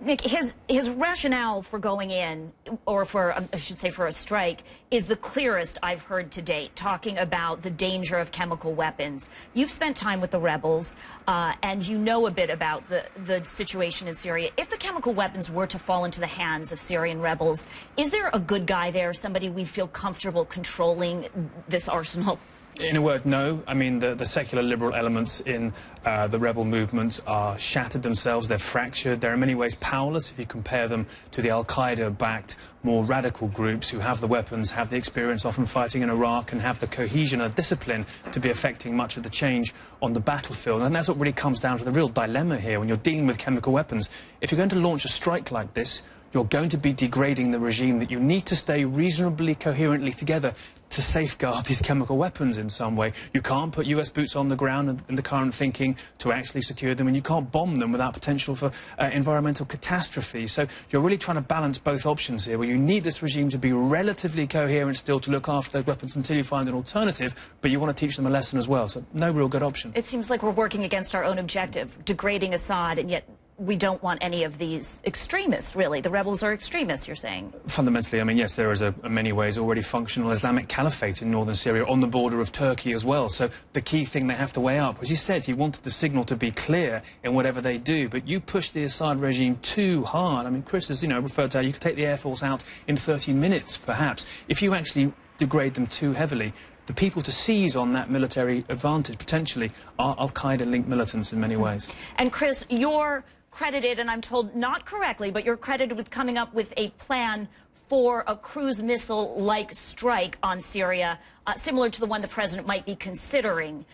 Nick, his rationale for going in, or for, I should say, for a strike, is the clearest I've heard to date, talking about the danger of chemical weapons. You've spent time with the rebels, and you know a bit about the situation in Syria. If the chemical weapons were to fall into the hands of Syrian rebels, is there a good guy there, somebody we feel comfortable controlling this arsenal? In a word, no. I mean, the secular liberal elements in the rebel movement are shattered themselves. They're fractured. They're in many ways powerless if you compare them to the al-Qaeda-backed, more radical groups who have the weapons, have the experience, often fighting in Iraq, and have the cohesion and discipline to be affecting much of the change on the battlefield. And that's what really comes down to the real dilemma here when you're dealing with chemical weapons. If you're going to launch a strike like this, you're going to be degrading the regime that you need to stay reasonably coherently together to safeguard these chemical weapons in some way. You can't put US boots on the ground in the current thinking to actually secure them, and you can't bomb them without potential for environmental catastrophe. So you're really trying to balance both options here, where you need this regime to be relatively coherent still to look after those weapons until you find an alternative, but you want to teach them a lesson as well. So no real good option. It seems like we're working against our own objective, degrading Assad, and yet we don't want any of these extremists, really. The rebels are extremists, you're saying? Fundamentally, I mean, yes, there is in many ways already functional Islamic caliphate in northern Syria on the border of Turkey as well. So the key thing they have to weigh up, as you said, he wanted the signal to be clear in whatever they do, but you push the Assad regime too hard. I mean, Chris has, referred to how you could take the Air Force out in 30 minutes, perhaps. If you actually degrade them too heavily, the people to seize on that military advantage, potentially, are al-Qaeda-linked militants in many ways. And Chris, you're credited, and I'm told not correctly, but you're credited with coming up with a plan for a cruise missile-like strike on Syria, similar to the one the president might be considering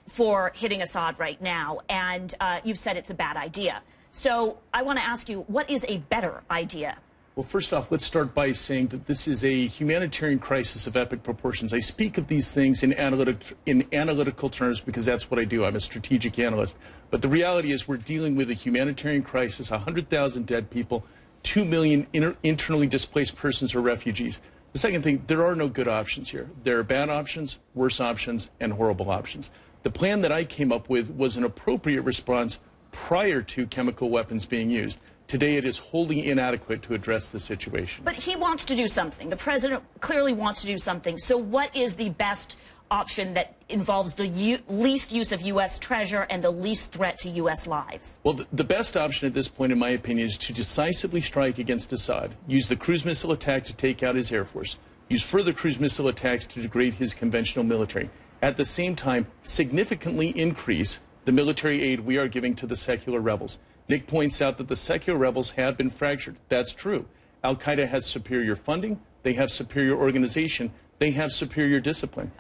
for hitting Assad right now. And you've said it's a bad idea. So I want to ask you, what is a better idea? Well, first off, let's start by saying that this is a humanitarian crisis of epic proportions. I speak of these things in analytical terms because that's what I do. I'm a strategic analyst. But the reality is we're dealing with a humanitarian crisis, 100,000 dead people, 2 million internally displaced persons or refugees. The second thing, there are no good options here. There are bad options, worse options, and horrible options. The plan that I came up with was an appropriate response prior to chemical weapons being used. Today, it is wholly inadequate to address the situation. But he wants to do something. The president clearly wants to do something. So what is the best option that involves the least use of U.S. treasure and the least threat to U.S. lives? Well, the best option at this point, in my opinion, is to decisively strike against Assad, use the cruise missile attack to take out his Air Force, use further cruise missile attacks to degrade his conventional military. At the same time, significantly increase the military aid we are giving to the secular rebels. Nick points out that the secular rebels have been fractured. That's true. Al-Qaeda has superior funding. They have superior organization. They have superior discipline.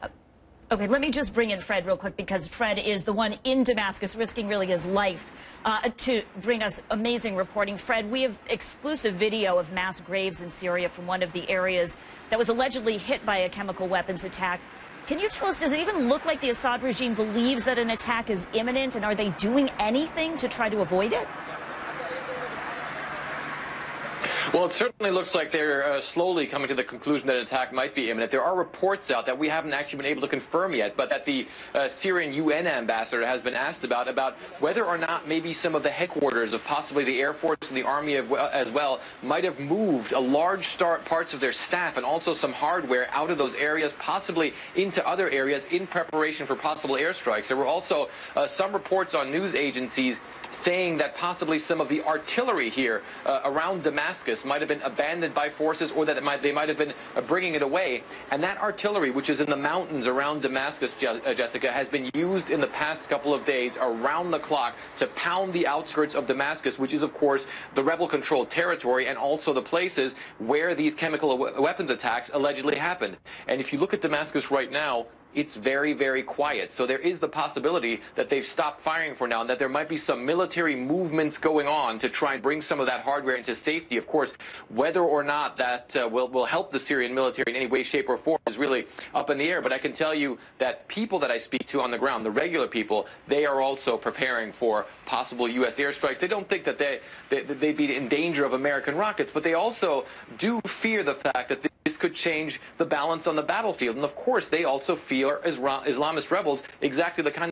Okay, let me just bring in Fred real quick, because Fred is the one in Damascus risking really his life to bring us amazing reporting. Fred, we have exclusive video of mass graves in Syria from one of the areas that was allegedly hit by a chemical weapons attack. Can you tell us, does it even look like the Assad regime believes that an attack is imminent, and are they doing anything to try to avoid it? Well, it certainly looks like they're slowly coming to the conclusion that an attack might be imminent. There are reports out that we haven't actually been able to confirm yet, but that the Syrian UN ambassador has been asked about whether or not maybe some of the headquarters of possibly the Air Force and the Army as well might have moved a large parts of their staff and also some hardware out of those areas, possibly into other areas in preparation for possible airstrikes. There were also some reports on news agencies saying that possibly some of the artillery here around Damascus might have been abandoned by forces, or that they might have been bringing it away. And that artillery, which is in the mountains around Damascus, Jessica, has been used in the past couple of days around the clock to pound the outskirts of Damascus, which is, of course, the rebel-controlled territory and also the places where these chemical weapons attacks allegedly happened. And if you look at Damascus right now, it's very, very quiet. So there is the possibility that they've stopped firing for now, and that there might be some military movements going on to try and bring some of that hardware into safety. Of course, whether or not that will help the Syrian military in any way, shape, or form is really up in the air. But I can tell you that people that I speak to on the ground, the regular people, they are also preparing for possible U.S. airstrikes. They don't think that they'd be in danger of American rockets, but they also do fear the fact that this could change the balance on the battlefield. And of course, they also fear Islamist rebels, exactly the kind